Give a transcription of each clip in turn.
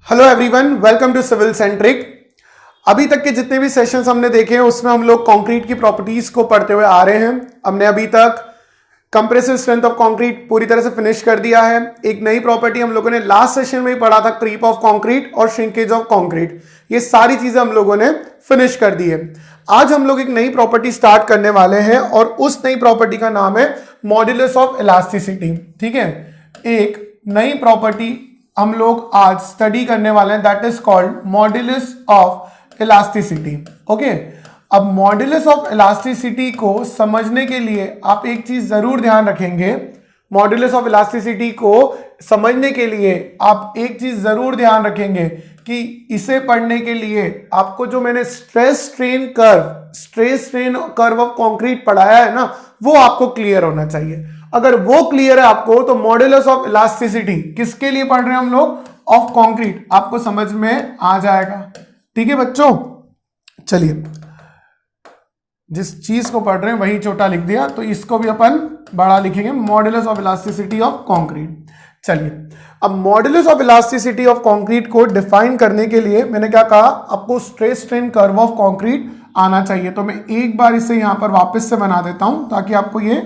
Hello everyone, welcome to civil centric. अभी तक के जितने भी सेशंस हमने देखे हैं उसमें हम लोग कंक्रीट की प्रॉपर्टीज को पढ़ते हुए आ रहे हैं। हमने अभी तक कंप्रेसिव स्ट्रेंथ ऑफ कंक्रीट पूरी तरह से फिनिश कर दिया है। एक नई प्रॉपर्टी हम लोगों ने लास्ट सेशन में ही पढ़ा था, क्रीप ऑफ कंक्रीट और श्रिंकेज ऑफ कंक्रीट। ये सारी चीजें हम लोगों ने फिनिश कर दी है। आज हम लोग एक नई प्रॉपर्टी स्टार्ट करने वाले हैं और उस नई प्रॉपर्टी का नाम है मॉड्यूलस ऑफ इलास्टिसिटी। ठीक है, एक नई प्रॉपर्टी हम लोग आज स्टडी करने वाले हैं, that is called modulus of elasticity. Okay, अब मॉड्यूलस ऑफ इलास्टिसिटी को समझने के लिए आप एक चीज जरूर ध्यान रखेंगे। मॉड्यूलस ऑफ इलास्टिसिटी को समझने के लिए आप एक चीज जरूर ध्यान रखेंगे कि इसे पढ़ने के लिए आपको जो मैंने stress strain curve of concrete पढ़ाया है ना, वो आपको क्लियर होना चाहिए। अगर वो क्लियर है आपको तो मॉड्यूलस ऑफ इलास्टिसिटी किसके लिए पढ़ रहे हैं हम लोग, ऑफ कंक्रीट, आपको समझ में आ जाएगा। ठीक है बच्चों, चलिए जिस चीज को पढ़ रहे हैं वही छोटा लिख दिया, तो इसको भी अपन बड़ा लिखेंगे, modulus of elasticity of concrete. चलिए, अब modulus of elasticity of concrete को डिफाइन करने के लिए मैंने क्या कहा, आपको stress strain curve of concrete आना चाहिए। तो मैं एक बार इसे यहां पर वापस से बना देता हूं ताकि आपको ये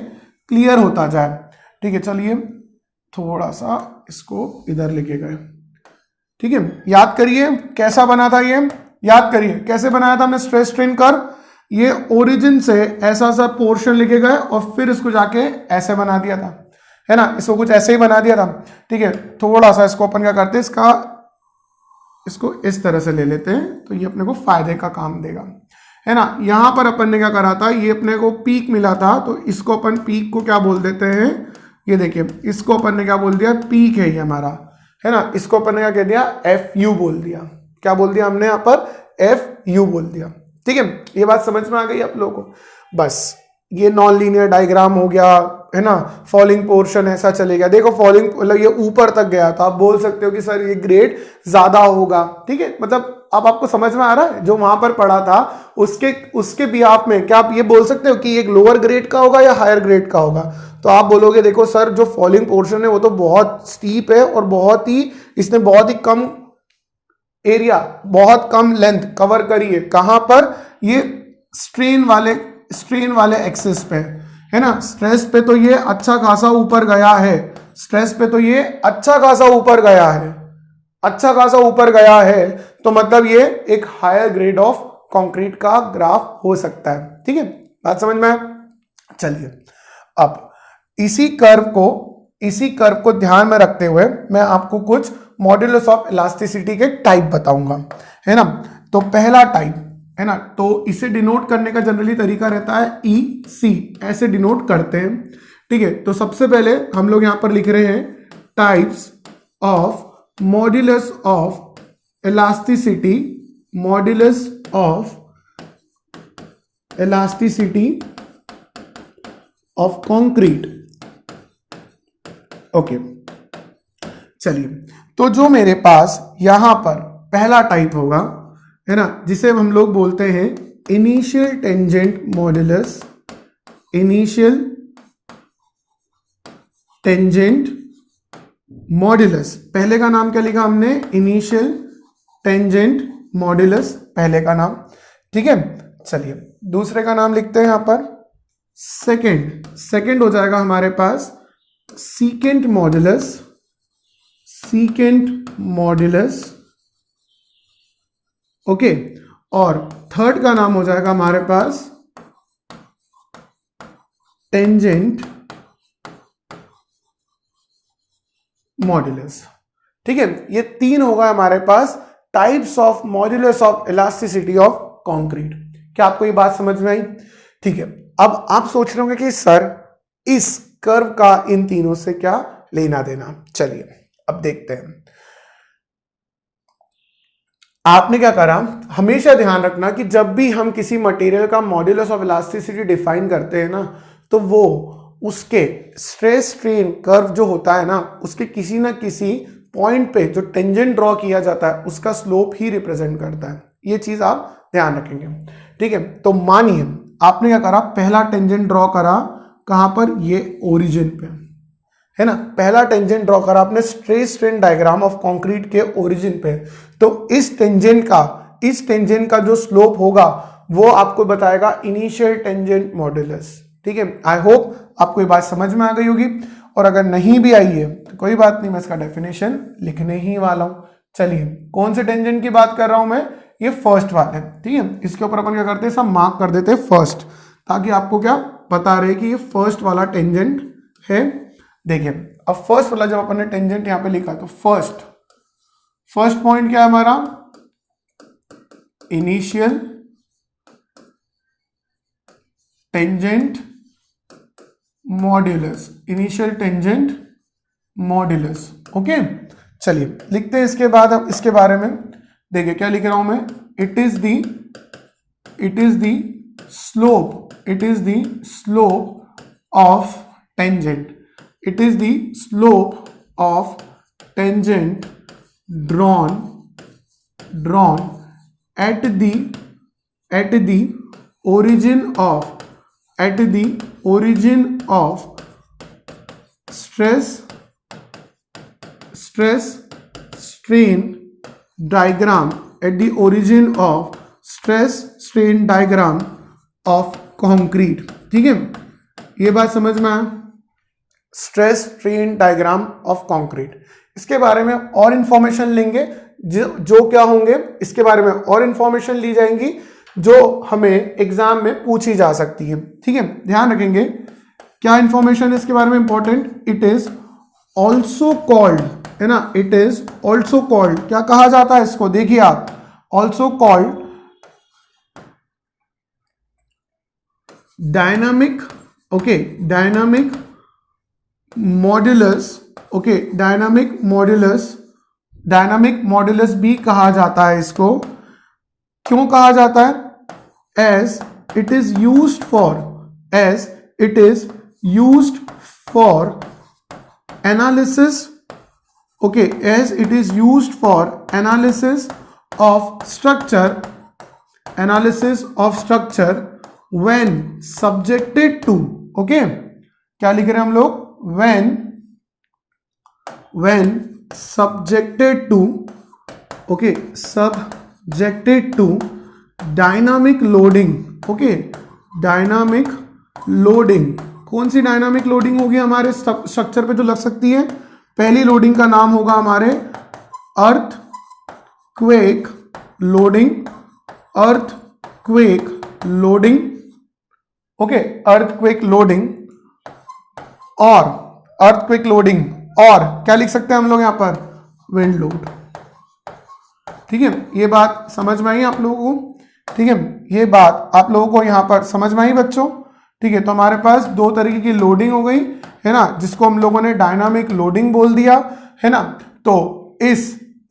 क्लियर होता जाए। ठीक है, चलिए थोड़ा सा इसको इधर लेके गए। ठीक है, याद करिए कैसा बना था ये, याद करिए कैसे बनाया था हमने स्ट्रेस स्ट्रेन कर्व। ये ओरिजिन से ऐसा सा पोर्शन लेके गए और फिर इसको जाके ऐसे बना दिया था, है ना, इसको कुछ ऐसे ही बना दिया था। ठीक है, थोड़ा सा इसको अपन क्या करते हैं, इसको इस तरह से ले लेते हैं तो ये अपने को फायदे का काम देगा, है ना। यहां पर अपन ने क्या करा था, ये अपने को पीक मिला था तो इसको अपन पीक को क्या बोल देते हैं, ये देखिए इसको अपन ने क्या बोल दिया, पीक है ये हमारा, है ना। इसको अपन ने क्या कह दिया, एफ यू बोल दिया। क्या बोल दिया हमने यहाँ पर, एफ यू बोल दिया। ठीक है, ये बात समझ में आ गई आप लोगों को। बस ये नॉन लीनियर डायग्राम हो गया, है ना। फॉलिंग पोर्शन ऐसा चलेगा, देखो फॉलिंग मतलब ये ऊपर तक गया तो आप बोल सकते हो कि सर ये ग्रेड ज्यादा होगा। ठीक है, मतलब अब आपको समझ में आ रहा है, जो वहां पर पढ़ा था उसके बिहाफ में क्या आप ये बोल सकते हो कि एक लोअर ग्रेड का होगा या हायर ग्रेड का होगा। तो आप बोलोगे देखो सर जो फॉलिंग पोर्शन है वो तो बहुत स्टीप है और इसने बहुत ही कम एरिया, बहुत कम लेंथ कवर करी है। कहां पर, ये स्ट्रेन वाले एक्सिस पे, है ना। स्ट्रेस पे तो ये अच्छा खासा ऊपर गया है, स्ट्रेस पे तो ये अच्छा खासा ऊपर गया है, अच्छा खासा ऊपर गया है, तो मतलब ये एक हायर ग्रेड ऑफ कंक्रीट का ग्राफ हो सकता है। ठीक है, बात समझ में आया। चलिए, अब इसी कर्व को ध्यान में रखते हुए मैं आपको कुछ मॉड्यूलस ऑफ इलास्टिसिटी के टाइप बताऊंगा, है ना। तो पहला टाइप, है ना, तो इसे डिनोट करने का जनरली तरीका रहता है ई सी, ऐसे डिनोट करते हैं। ठीक है, तो सबसे पहले हम लोग यहां पर लिख रहे हैं types of modulus of elasticity, modulus of elasticity of concrete. Okay, चलिए, तो जो मेरे पास यहां पर पहला टाइप होगा, है ना, जिसे हम लोग बोलते हैं initial tangent modulus, initial tangent modulus. पहले का नाम क्या लिखा हमने, इनिशियल टेंजेंट मॉड्यूलस, पहले का नाम। ठीक है, चलिए दूसरे का नाम लिखते हैं यहां पर सेकंड हो जाएगा हमारे पास secant modulus, secant modulus. Okay, और थर्ड का नाम हो जाएगा हमारे पास टेंजेंट मॉड्यूलस। ठीक है, ये तीन होगा हमारे पास types of modulus of elasticity of concrete. क्या आपको ये बात समझ में आई? ठीक है, अब आप सोच रहे होंगे कि सर इस कर्व का इन तीनों से क्या लेना देना। चलिए अब देखते हैं। आपने क्या करा, हमेशा ध्यान रखना कि जब भी हम किसी मटेरियल का मॉड्यूलस ऑफ इलास्टिसिटी डिफाइन करते हैं ना, तो वो उसके स्ट्रेस स्ट्रेन कर्व जो होता है ना, उसके किसी ना किसी पॉइंट पे जो टेंजेंट ड्रॉ किया जाता है उसका स्लोप ही रिप्रेजेंट करता है। ये चीज आप ध्यान रखेंगे। ठीक है, तो मानिए आपने क्या करा, पहला टेंजेंट ड्रॉ करा कहां पर, ये ओरिजिन पे, है ना, पहला टेंजेंट ड्रॉ करा आपने stress strain diagram of concrete के ओरिजिन पे, तो इस टेंजेंट का जो स्लोप होगा वो आपको बताएगा इनिशियल टेंजेंट मॉड्यूलस। ठीक है, आई होप आपको ये बात समझ में आ गई होगी, और अगर नहीं भी आई है तो कोई बात नहीं, मैं इसका डेफिनेशन लिखने ही वाला हूं। चलिए, कौन से टेंजेंट की बात कर रहा हूं मैं, ये फर्स्ट वाले। ठीक है, इसके ऊपर अपन क्या करते हैं, सब मार्क कर देते हैं फर्स्ट, ताकि आपको क्या पता रहे कि ये फर्स्ट वाला टेंजेंट है। देखिए, अब फर्स्ट वाला जब अपन ने टेंजेंट यहां पे लिखा तो फर्स्ट पॉइंट क्या है हमारा, इनिशियल टेंजेंट मॉड्यूलस। ओके, चलिए लिखते हैं इसके बाद। अब इसके बारे में देखिए क्या लिख रहा हूं मैं, it is the slope of tangent drawn at the origin of stress strain diagram, at the origin of stress strain diagram of concrete। ठीक है, ये बात समझ में आया, stress strain diagram of concrete. इसके बारे में और इंफॉर्मेशन लेंगे, जो क्या होंगे इसके बारे में और इंफॉर्मेशन ली जाएंगी जो हमें एग्जाम में पूछी जा सकती है। ठीक है, ध्यान रखेंगे क्या इंफॉर्मेशन इसके बारे में important. It is also called, है ना, इट इज ऑल्सो कॉल्ड, क्या कहा जाता है इसको, देखिए आप, ऑल्सो कॉल्ड डायनामिक मॉड्यूलस भी कहा जाता है इसको। क्यों कहा जाता है, as it is used for analysis of structure when subjected to, okay, क्या लिख रहे हैं हम लोग, when subjected to dynamic loading, okay, dynamic loading। कौन सी डायनामिक लोडिंग होगी हमारे स्ट्रक्चर पे जो लग सकती है, पहली लोडिंग का नाम होगा हमारे earthquake loading, okay, earthquake loading और क्या लिख सकते हैं हम लोग यहां पर, विंड लोड। ठीक है, ये बात समझ में आई आप लोगों को। ठीक है, ये बात आप लोगों को यहां पर समझ में आई बच्चों। ठीक है, तो हमारे पास दो तरीके की लोडिंग हो गई, है ना, जिसको हम लोगों ने डायनामिक लोडिंग बोल दिया, है ना। तो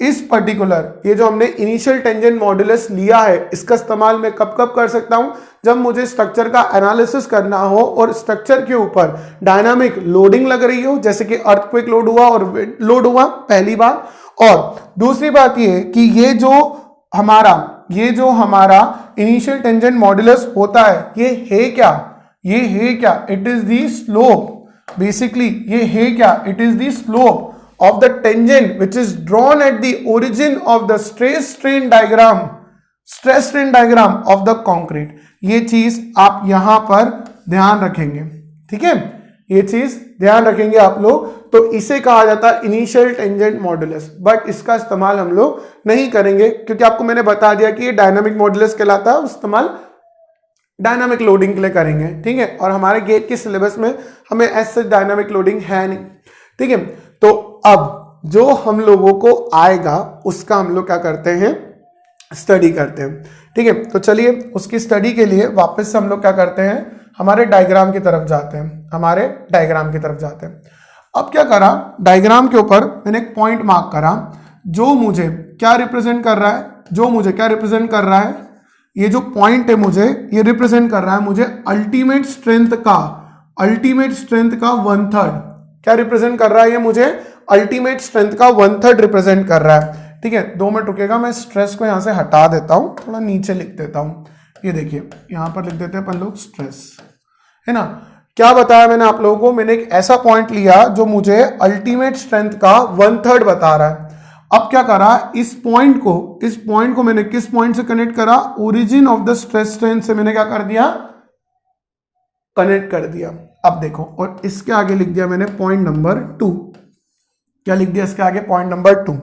इस पर्टिकुलर ये जो हमने इनिशियल टेंजेंट मॉड्यूलस लिया है, इसका इस्तेमाल मैं कब कब कर सकता हूं, जब मुझे स्ट्रक्चर का एनालिसिस करना हो और स्ट्रक्चर के ऊपर डायनामिक लोडिंग लग रही हो, जैसे कि अर्थक्वेक लोड हुआ और विंड लोड हुआ, पहली बात। और दूसरी बात ये कि ये जो हमारा इनिशियल टेंजेंट मॉड्यूलस होता है, ये है क्या, it is the slope, basically ये है क्या, it is the slope of the tangent which is drawn at the origin of the stress strain diagram of the concrete। ये चीज आप यहां पर ध्यान रखेंगे। ठीक है, ये चीज ध्यान रखेंगे आप लोग। तो इसे कहा जाता है इनिशियल टेंजेंट मॉड्यूलस, बट इसका इस्तेमाल हम लोग नहीं करेंगे, क्योंकि आपको मैंने बता दिया कि ये डायनामिक मॉड्यूलस कहलाता है, इस्तेमाल डायनामिक लोडिंग के लिए करेंगे। ठीक है, और हमारे गेट के सिलेबस में हमें ऐसे डायनामिक लोडिंग है नहीं। ठीक है, तो अब जो हम लोगों को आएगा उसका हम लोग क्या करते हैं, स्टडी करते हैं। ठीक है, तो चलिए उसकी स्टडी के लिए वापस से हम लोग क्या करते हैं, हमारे डायग्राम की तरफ जाते हैं। अब क्या करा, डायग्राम के ऊपर मैंने एक पॉइंट मार्क करा जो मुझे क्या रिप्रेजेंट कर रहा है, ये जो पॉइंट है मुझे ये रिप्रेजेंट कर रहा है मुझे अल्टीमेट स्ट्रेंथ का 1/3 क्या रिप्रेजेंट कर रहा है, ये मुझे अल्टीमेट स्ट्रेंथ का 1/3 रिप्रेजेंट कर रहा है। ठीक है, 2 मिनट रुकेगा, मैं स्ट्रेस को यहां से हटा देता हूं, थोड़ा नीचे लिख देता हूं। ये देखिए यहां पर लिख देते हैं अपन लोग स्ट्रेस, है ना। क्या बताया मैंने आप लोगों को, मैंने एक ऐसा पॉइंट लिया जो मुझे अल्टीमेट स्ट्रेंथ का 1/3 बता रहा है। अब क्या करा, इस पॉइंट को मैंने किस पॉइंट से कनेक्ट करा, origin of the stress strength से मैंने क्या कर दिया, कनेक्ट कर दिया। अब देखो, और इसके आगे लिख दिया मैंने पॉइंट नंबर 2। क्या लिख दिया इसके आगे, पॉइंट नंबर 2।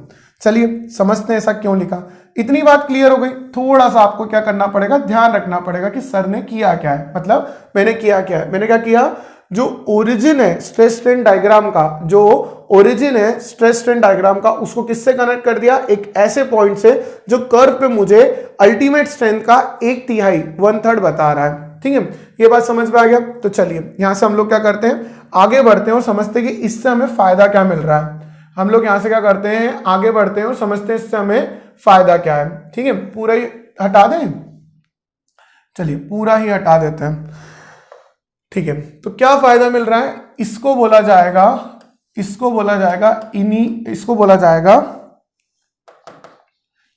चलिए समझते हैं ऐसा क्यों लिखा। इतनी बात क्लियर हो गई। थोड़ा सा आपको क्या करना पड़ेगा, ध्यान रखना पड़ेगा कि सर ने किया क्या है, मतलब मैंने किया क्या है। मैंने क्या किया, जो ओरिजिन है स्ट्रेस स्ट्रेन डायग्राम का, जो ओरिजिन है स्ट्रेस स्ट्रेन डायग्राम का, उसको किससे कनेक्ट कर दिया, एक ऐसे पॉइंट से जो कर्व पे मुझे अल्टीमेट स्ट्रेंथ का 1/3 1/3 बता रहा है। ठीक है, ये बात समझ में आ गया। तो चलिए यहां से हम लोग क्या करते हैं, आगे बढ़ते हैं और समझते हैं कि इससे हमें फायदा क्या मिल रहा है। हम लोग यहां से क्या करते हैं, आगे बढ़ते हैं और समझते हैं इससे हमें फायदा क्या है। ठीक है, पूरा ही हटा दें, चलिए पूरा ही हटा देते हैं। ठीक है, तो क्या फायदा मिल रहा है, इसको बोला जाएगा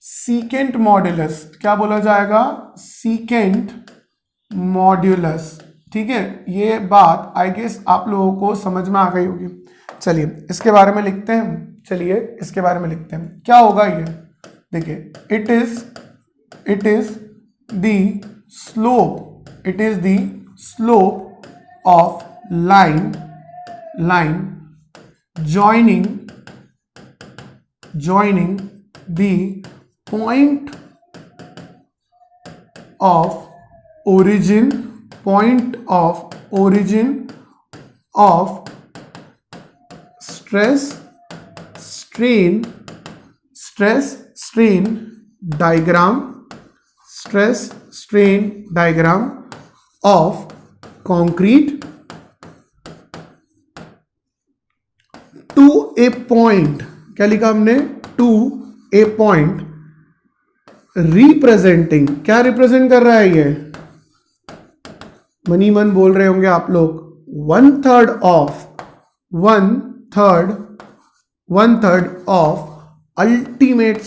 सीकेंट मॉड्यूलस। क्या बोला जाएगा, सीकेंट मॉड्यूलस। ठीक है, ये बात आई गेस आप लोगों को समझ में आ गई होगी। चलिए इसके बारे में लिखते हैं, क्या होगा ये, देखिए, it is the slope of line joining the point of origin of stress strain diagram of concrete to a point। क्या लिखा हमने, to a point representing। क्या रिप्रेजेंट कर रहा है ये, मनी मन बोल रहे होंगे आप लोग, 1/3 ऑफ अल्टीमेट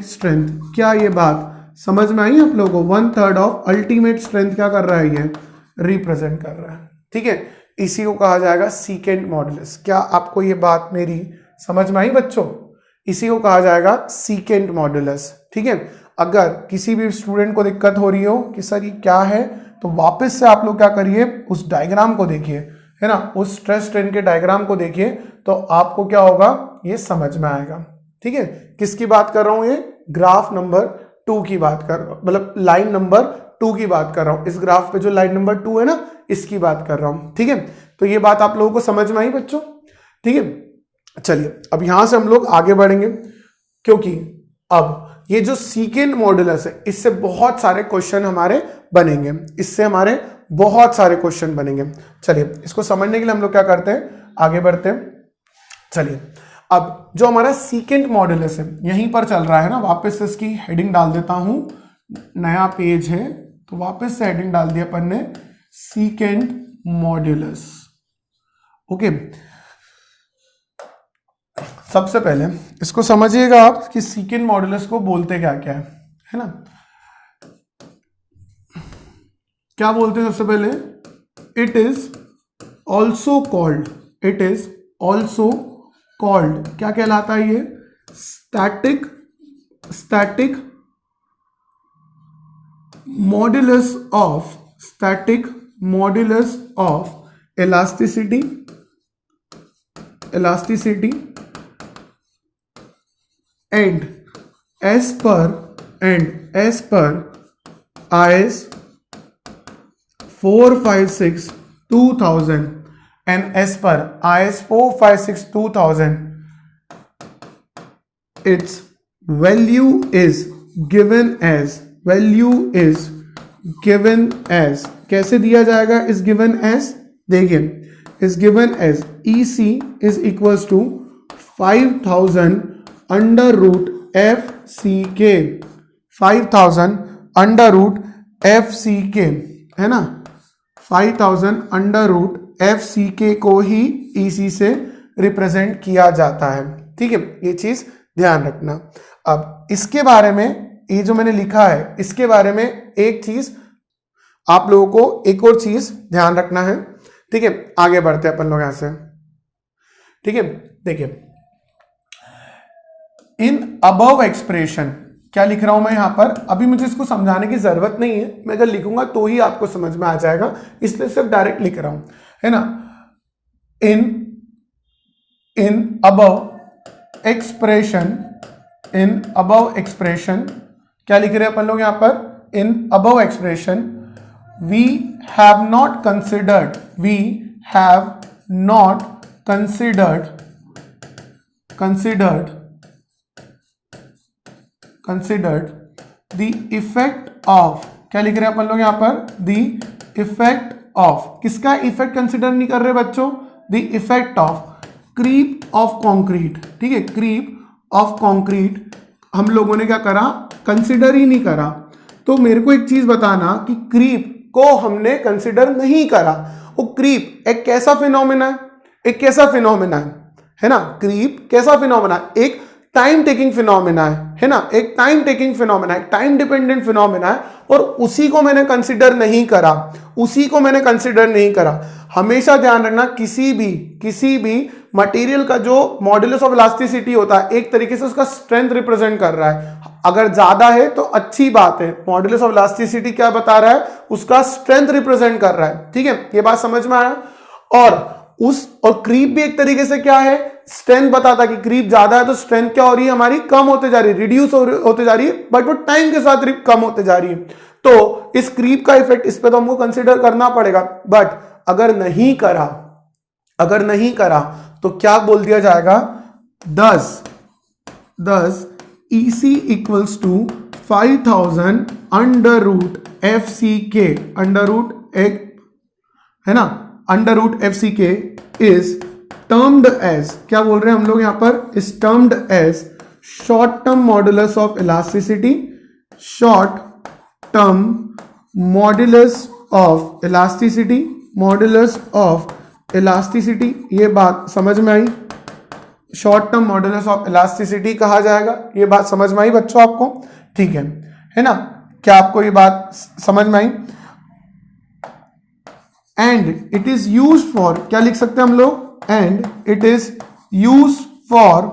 स्ट्रेंथ। क्या ये बात समझ में आई आप लोगों को, 1/3 ऑफ अल्टीमेट स्ट्रेंथ क्या कर रहा है, ये रिप्रेजेंट कर रहा है। ठीक है, इसी को कहा जाएगा सीकेंट मॉड्यूलस। क्या आपको ये बात मेरी समझ में आई बच्चों, इसी को कहा जाएगा सीकेंट मॉड्यूलस। ठीक है, अगर किसी भी स्टूडेंट को दिक्कत हो रही हो कि सर ये क्या है, तो वापस से आप लोग क्या करिए, उस डायग्राम को देखिए, है ना, उस स्ट्रेस स्ट्रेन के डायग्राम को देखिए, तो आपको क्या होगा, ये समझ में आएगा। ठीक है, किसकी बात कर रहा हूं, ये ग्राफ नंबर 2 की बात कर रहा हूं, मतलब लाइन नंबर 2 की बात कर रहा हूं। इस ग्राफ पे जो लाइन नंबर 2 है ना, इसकी बात कर रहा हूं। ठीक है, तो ये बात आप लोगों को समझ में आई बच्चों। ठीक है, चलिए अब यहां से हम लोग आगे बढ़ेंगे, क्योंकि अब ये जो सीकेंट मॉड्यूलस है, इससे बहुत सारे क्वेश्चन हमारे बनेंगे, चलिए इसको समझने के लिए हम लोग क्या करते हैं, आगे बढ़ते हैं। चलिए अब जो हमारा सीकेंट मॉड्यूलस है, यहीं पर चल रहा है ना, वापस से इसकी हेडिंग डाल देता हूं, नया पेज है तो वापस से हेडिंग डाल दिया अपन ने, सीकेंट मॉड्यूलस। ओके, सबसे पहले इसको समझिएगा आप कि सीकेंट मॉड्यूलस को बोलते क्या क्या है ना, क्या बोलते हैं सबसे पहले, इट इज ऑल्सो कॉल्ड, क्या कहलाता है ये, static modulus of elasticity and as per IS 456/2000 and as per IS 456/2000 its value is given as कैसे दिया जाएगा, is given as, देखिए, is given as EC is equals to 5000 under root FCK, 5000 under root FCK है ना, 5000 under root FCK को ही EC से represent किया जाता है। ठीक है, ये चीज ध्यान रखना। अब इसके बारे में, ये जो मैंने लिखा है, इसके बारे में एक चीज आप लोगों को एक और चीज ध्यान रखना है, ठीक है। आगे बढ़ते हैं अपन लोग यहां से, ठीक है। देखिए इन अबव एक्सप्रेशन, क्या लिख रहा हूं मैं यहां पर, अभी मुझे इसको समझाने की जरूरत नहीं है, मैं अगर लिखूंगा तो ही आपको समझ में आ जाएगा, इसलिए सिर्फ डायरेक्ट लिख रहा हूं, है ना। In above expression, in above expression, क्या लिख रहे हैं अपन लोग यहां पर, in above expression we have not considered, we have not considered the effect of, क्या लिख रहे हैं अपन लोग यहां पर, द इफेक्ट ऑफ, किसका इफेक्ट कंसिडर नहीं कर रहे बच्चों, the effect of creep of concrete, ठीक है। क्रीप ऑफ कॉन्क्रीट हम लोगों ने क्या करा, कंसिडर ही नहीं करा। तो मेरे को एक चीज बताना कि क्रीप को हमने कंसिडर नहीं करा। वो क्रीप एक कैसा फिनोमेना है, एक कैसा फिनोमेना है ना, क्रीप कैसा फिनोमेना, एक टाइम टेकिंग फिनोमेना है ना, एक टाइम टेकिंग फिनोमेना है, टाइम डिपेंडेंट फिनोमेना है, और उसी को मैंने कंसिडर नहीं करा, उसी को मैंने कंसिडर नहीं करा। हमेशा ध्यान रखना, किसी भी मटेरियल का जो मॉड्यूलस ऑफ इलास्टिसिटी होता है, एक तरीके से उसका स्ट्रेंथ रिप्रेजेंट कर रहा है। अगर ज्यादा है तो अच्छी बात है, मॉड्यूलस ऑफ इलास्टिसिटी क्या बता रहा है, उसका स्ट्रेंथ रिप्रेजेंट कर रहा है, ठीक है। ये बात समझ में आया। और क्रीप भी एक तरीके से क्या है, स्ट्रेंथ बताता है कि क्रीप ज्यादा है तो स्ट्रेंथ क्या हो रही है हमारी, कम होते जा रही है, रिड्यूस होते जा रही है, बट वो टाइम के साथ कम होते जा रही है। तो इस क्रीप का इफेक्ट, इस पे तो हमको कंसिडर करना पड़ेगा, बट अगर नहीं करा तो क्या बोल दिया जाएगा, thus EC equals to 5000 under root FCK, under root एक है ना, under root FCK is termed as, क्या बोल रहे हैं हम लोग यहां पर, is termed as short term modulus of elasticity, short term modulus of elasticity, modulus of elasticity. ये बात समझ में आई, short term modulus of elasticity कहा जाएगा। ये बात समझ में आई बच्चों आपको, ठीक है ना, क्या आपको ये बात समझ में आई। And it is use for, क्या लिख सकते हैं हम लोग, and it is use for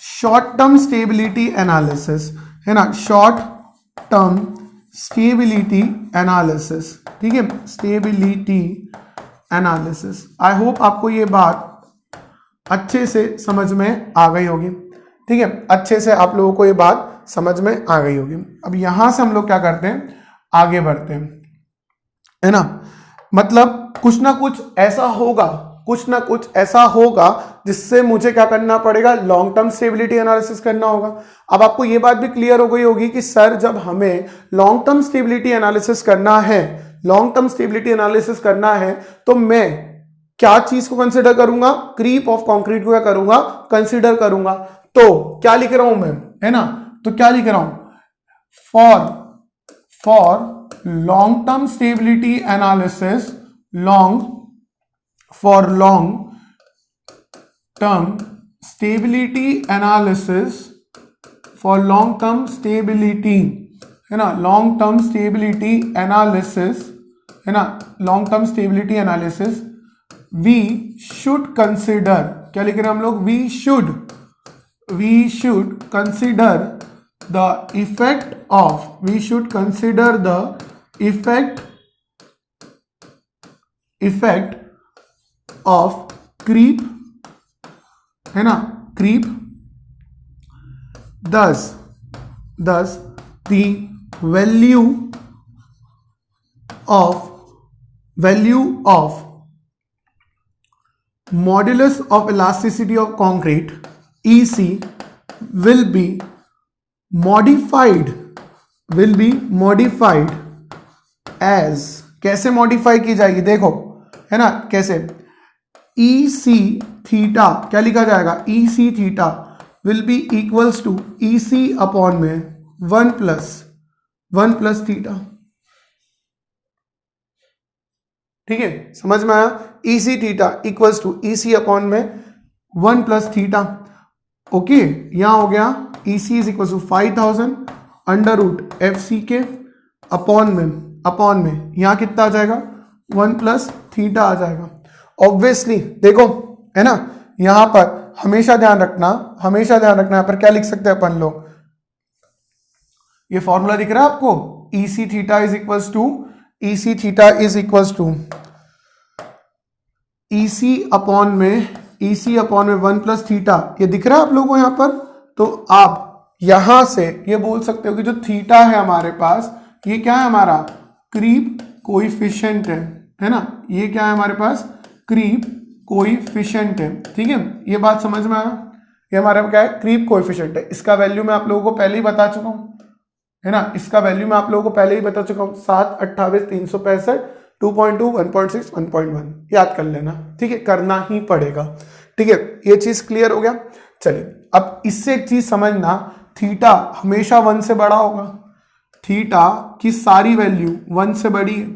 short term stability analysis, है ना, शॉर्ट टर्म स्टेबिलिटी एनालिसिस, ठीक है, स्टेबिलिटी एनालिसिस। आई होप आपको ये बात अच्छे से समझ में आ गई होगी, ठीक है, अच्छे से आप लोगों को ये बात समझ में आ गई होगी। अब यहां से हम लोग क्या करते हैं, आगे बढ़ते हैं, है ना। मतलब कुछ ना कुछ ऐसा होगा जिससे मुझे क्या करना पड़ेगा, लॉन्ग टर्म स्टेबिलिटी एनालिसिस करना होगा। अब आपको यह बात भी क्लियर हो गई होगी कि सर जब हमें लॉन्ग टर्म स्टेबिलिटी एनालिसिस करना है, तो मैं क्या चीज को कंसिडर करूंगा, क्रीप ऑफ कंक्रीट को क्या करूंगा, कंसिडर करूंगा। तो क्या लिख रहा हूं मैं, है ना, तो क्या लिख रहा हूं, for long term stability analysis, for long term stability analysis, for long term stability, है ना, long term stability analysis, है ना, long term stability analysis we should consider, क्या लिख रहे हैं हम लोग, we should consider the effect of creep, है ना, creep, thus the value of modulus of elasticity of concrete EC will be modified as, कैसे मॉडिफाई की जाएगी, देखो, है ना, कैसे, EC थीटा, क्या लिखा जाएगा, EC theta will be equals to EC upon में 1 प्लस थीटा, ठीक है, समझ में आया। EC theta equals to EC upon में 1 प्लस थीटा, ओके। यहां हो गया EC is equal to 5000 under root FCK upon में अपॉन में यहाँ कितना आ जाएगा 1 प्लस थीटा आ जाएगा। ऑब्वियसली देखो है ना, यहां पर हमेशा ध्यान रखना यहाँ पर क्या लिख सकते हैं अपन लोग, ये फॉर्मूला दिख रहा है आपको, E C theta is equals to E C theta is equals to E C upon में 1 प्लस थीटा, ये दिख रहा है आप लोगों को यहां पर। तो आप यहां से ये बोल सकते हो कि जो थीटा है हमारे पास, ये क्या है हमारा क्रीप कोएफिशिएंट है ना, ये क्या है हमारे पास क्रीप कोएफिशिएंट है। ठीक है, ये बात समझ में आया, ये हमारा क्या है क्रीप कोएफिशिएंट है। इसका वैल्यू मैं आप लोगों को पहले ही बता चुका हूं है ना, इसका वैल्यू मैं आप लोगों को पहले ही बता चुका हूं, 7, 28, 365, 2.2, 1.6, 1.1 याद कर लेना। ठीक है, करना ही पड़ेगा। ठीक है, ये चीज क्लियर हो गया। चलिए अब इससे एक चीज समझना, थीटा हमेशा 1 से बड़ा होगा, थीटा की सारी वैल्यू 1 से बड़ी है,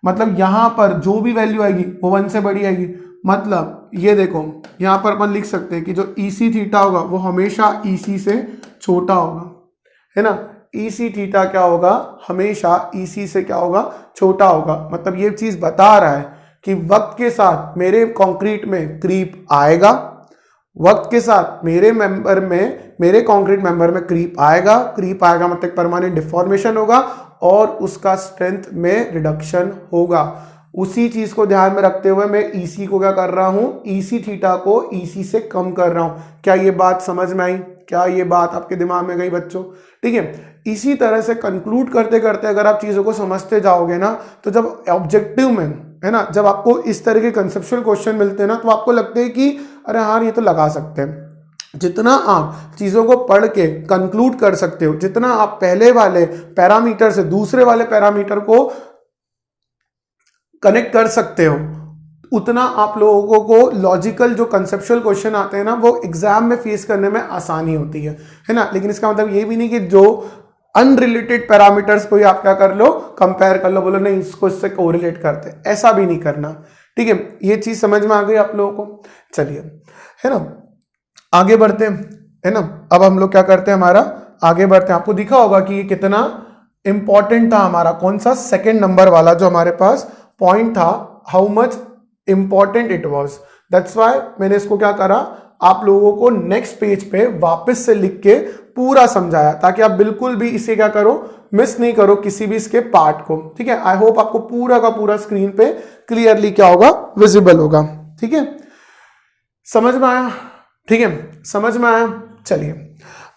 मतलब यहां पर जो भी वैल्यू आएगी वो 1 से बड़ी आएगी। मतलब ये देखो यहां पर अपन लिख सकते हैं कि जो ई सी थीटा होगा वो हमेशा ई सी से छोटा होगा, है ना। ई सी थीटा क्या होगा, हमेशा ई सी से क्या होगा, छोटा होगा। मतलब ये चीज बता रहा है कि वक्त के साथ मेरे कंक्रीट में क्रीप आएगा, वक्त के साथ मेरे कंक्रीट मेंबर में क्रीप आएगा मतलब परमानेंट डिफॉर्मेशन होगा और उसका स्ट्रेंथ में रिडक्शन होगा। उसी चीज को ध्यान में रखते हुए मैं ईसी को क्या कर रहा हूं, ईसी थीटा को ईसी से कम कर रहा हूं। क्या ये बात समझ में आई, क्या ये बात आपके दिमाग में गई बच्चों? ठीक है, इसी तरह से कंक्लूड करते करते अगर आप चीजों को समझते जाओगे ना, तो जब ऑब्जेक्टिव में है ना, जब आपको इस तरह के कंसेप्चुअल क्वेश्चन मिलते हैं ना, तो आपको लगता है कि अरे हाँ ये तो लगा सकते हैं। जितना आप चीजों को पढ़ के कंक्लूड कर सकते हो, जितना आप पहले वाले पैरामीटर से दूसरे वाले पैरामीटर को कनेक्ट कर सकते हो, उतना आप लोगों को लॉजिकल जो कंसेप्चुअल क्वेश्चन आते हैं ना, वो एग्जाम में फेस करने में आसानी होती है ना। लेकिन इसका मतलब ये भी नहीं कि जो अनरिलेटेड पैरामीटर्स को ही आप क्या कर लो, कंपेयर कर लो, बोलो नहीं इसको इससे कोरिलेट करते, ऐसा भी नहीं करना। ठीक है, ये चीज समझ में आ गई आप लोगों को? चलिए है ना, आगे बढ़ते हैं है ना। अब हम लोग क्या करते हैं, हमारा आगे बढ़ते हैं। आपको दिखा होगा कि ये कितना इंपॉर्टेंट था हमारा, कौन सा, सेकेंड नंबर वाला जो हमारे पास पॉइंट था, how much important it was. That's why मैंने इसको क्या करा, आप लोगों को नेक्स्ट पेज पे वापस से लिख के पूरा समझाया, ताकि आप बिल्कुल भी इसे क्या करो, मिस नहीं करो किसी भी इसके पार्ट को। ठीक है, आई होप आपको पूरा का पूरा स्क्रीन पे क्लियरली क्या होगा, विजिबल होगा। ठीक है, समझ में आया? ठीक है, समझ में आया। चलिए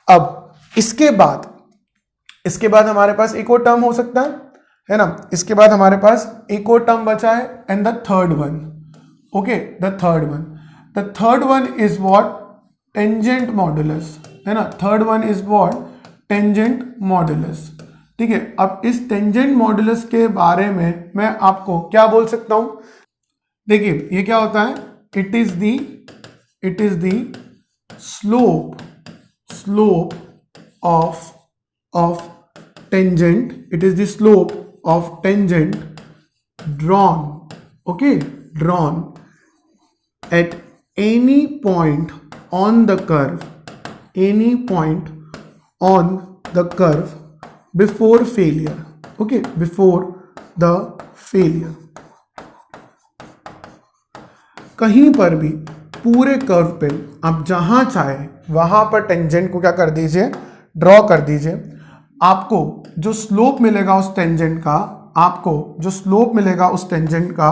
अब इसके बाद हमारे पास एक और टर्म हो सकता है ना, इसके बाद हमारे पास एक और टर्म बचा है, and the third one. Okay, the third one is what, tangent modulus, है ना। Third one is what, tangent modulus. ठीक है, अब इस टेंजेंट मॉडुलस के बारे में मैं आपको क्या बोल सकता हूं, देखिए ये क्या होता है, it is the slope of tangent, it is the slope of tangent drawn at any point on the curve, before failure. Okay, before the failure, कहीं पर भी पूरे कर्व पे आप जहां चाहे वहां पर टेंजेंट को क्या कर दीजिए, ड्रॉ कर दीजिए। आपको जो स्लोप मिलेगा उस टेंजेंट का,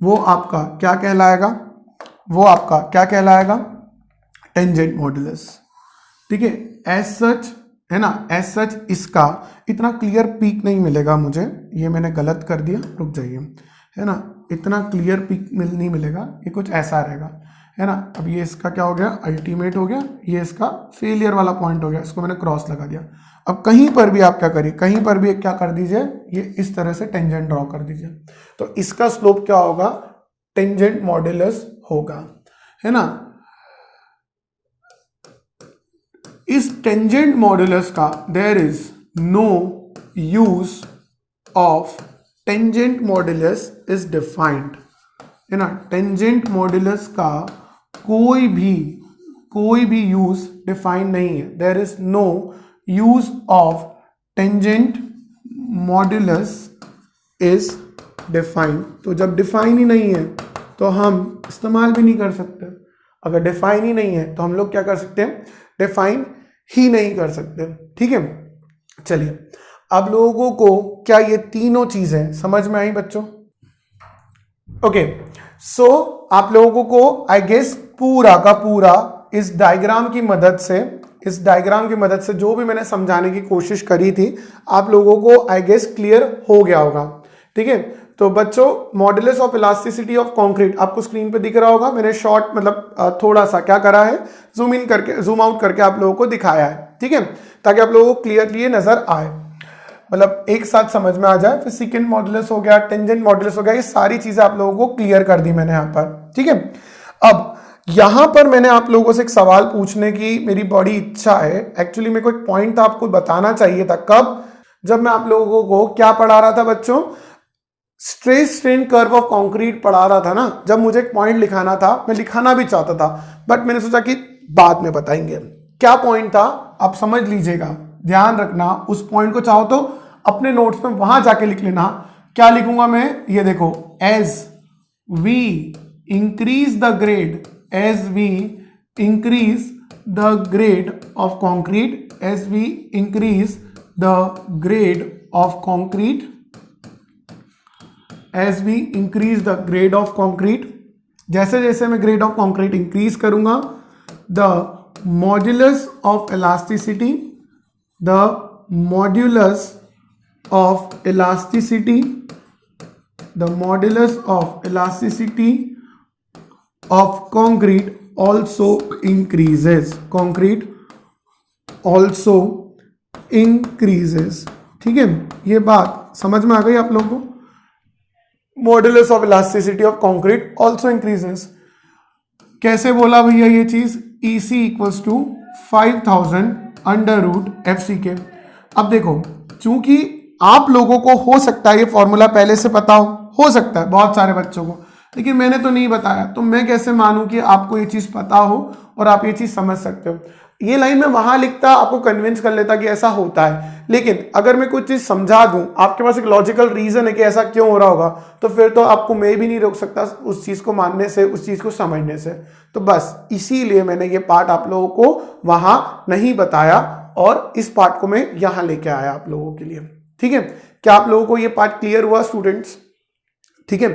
वो आपका क्या कहलाएगा, टेंजेंट मॉडुलस। ठीक है, एज सच है ना, एज सच इसका इतना क्लियर पीक नहीं मिलेगा मुझे, ये मैंने गलत कर दिया, रुक जाइए, है ना, इतना क्लियर पीक नहीं मिलेगा, ये कुछ ऐसा रहेगा, है ना। अब ये इसका क्या हो गया, अल्टीमेट हो गया, ये इसका फेलियर वाला पॉइंट हो गया, इसको मैंने क्रॉस लगा दिया। अब कहीं पर भी आप क्या करिए, कहीं पर भी क्या कर दीजिए, ये इस तरह से टेंजेंट ड्रॉ कर दीजिए, तो इसका स्लोप क्या होगा, टेंजेंट मॉडुलस होगा, है ना। इस टेंजेंट मॉडुलस का there is no use of tangent modulus is defined, है ना। टेंजेंट मॉडुलस का कोई भी यूज डिफाइन नहीं है, there is no use of tangent modulus is defined. तो जब डिफाइन ही नहीं है तो हम इस्तेमाल भी नहीं कर सकते। अगर डिफाइन ही नहीं है तो हम लोग क्या कर सकते हैं, डिफाइन ही नहीं कर सकते। ठीक है, चलिए अब लोगों को क्या ये तीनों चीजें समझ में आई बच्चों? ओके, सो आप लोगों को आई गेस पूरा का पूरा इस डायग्राम की मदद से जो भी मैंने समझाने की कोशिश करी थी आप लोगों को आई गेस क्लियर हो गया होगा। ठीक है, तो बच्चों modulus of elasticity of concrete आपको स्क्रीन पे दिख रहा होगा। मैंने शॉर्ट मतलब थोड़ा सा क्या करा है, जूम आउट करके आप लोगों को दिखाया है। ठीक है, ताकि आप लोगों को क्लियरली नजर आए, मतलब एक साथ समझ में आ जाए। फिर सेकंड मॉडुलस हो गया, टेंजेंट मॉडुलस हो गया, ये सारी चीजें आप लोगों को क्लियर कर दी मैंने यहाँ पर। ठीक है, अब यहां पर मैंने आप लोगों से एक सवाल पूछने की मेरी बड़ी इच्छा है। एक्चुअली मेरे को एक पॉइंट आपको बताना चाहिए था। कब? जब मैं आप लोगों को क्या पढ़ा रहा था बच्चों, stress strain curve of concrete पढ़ा रहा था ना। जब मुझे एक पॉइंट लिखाना था, मैं लिखाना भी चाहता था, बट मैंने सोचा कि बाद में बताएंगे। क्या पॉइंट था आप समझ लीजिएगा, ध्यान रखना। उस पॉइंट को चाहो तो अपने नोट्स में वहां जाके लिख लेना। क्या लिखूंगा मैं, ये देखो, as we increase the grade, as we increase the grade of concrete, as we increase the grade of concrete, as we increase the grade of concrete, जैसे जैसे मैं ग्रेड ऑफ कंक्रीट इंक्रीज करूंगा, the modulus of elasticity, the modulus of elasticity, the modulus of elasticity of concrete also increases, concrete also increases। ठीक है, ये बात समझ में आ गई आप लोगों को? Modulus of elasticity of concrete also increases. कैसे बोला भैया ये चीज, EC equals to 5000 under root FCK। अब देखो, चूंकि आप लोगों को हो सकता है ये फॉर्मूला पहले से पता हो सकता है बहुत सारे बच्चों को, लेकिन मैंने तो नहीं बताया, तो मैं कैसे मानूं कि आपको ये चीज पता हो और आप ये चीज समझ सकते हो। ये लाइन मैं वहां लिखता, आपको कन्विंस कर लेता कि ऐसा होता है, लेकिन अगर मैं कुछ चीज समझा दूं, आपके पास एक लॉजिकल रीजन है कि ऐसा क्यों हो रहा होगा, तो फिर तो आपको मैं भी नहीं रोक सकता उस चीज को मानने से, उस चीज को समझने से। तो बस इसीलिए मैंने ये पार्ट आप लोगों को वहां नहीं बताया और इस पार्ट को मैं यहां लेके आया आप लोगों के लिए। ठीक है, क्या आप लोगों को ये पार्ट क्लियर हुआ स्टूडेंट्स? ठीक है,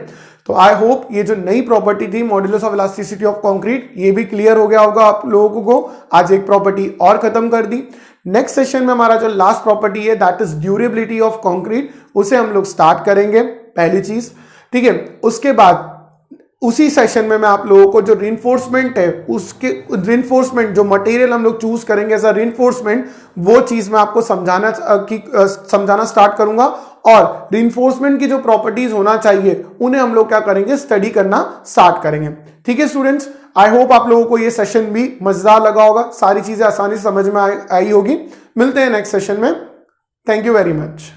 तो आई होप ये जो नई प्रॉपर्टी थी modulus of elasticity of concrete, ये भी क्लियर हो गया होगा आप लोगों को। आज एक प्रॉपर्टी और खत्म कर दी। नेक्स्ट सेशन में हमारा जो लास्ट प्रॉपर्टी है that is durability of concrete, उसे हम लोग स्टार्ट करेंगे पहली चीज। ठीक है, उसके बाद उसी सेशन में मैं आप लोगों को जो रिइंफोर्समेंट है, उसके रिइंफोर्समेंट जो मटेरियल हम लोग चूज करेंगे एज अ रिइंफोर्समेंट, वो चीज मैं आपको समझाना स्टार्ट करूंगा। और रिइंफोर्समेंट की जो प्रॉपर्टीज होना चाहिए उन्हें हम लोग क्या करेंगे, स्टडी करना स्टार्ट करेंगे। ठीक है स्टूडेंट्स, आई होप आप लोगों को ये सेशन भी मजेदार लगा होगा, सारी चीजें आसानी से समझ में आई होगी। मिलते हैं नेक्स्ट सेशन में। Thank you very much.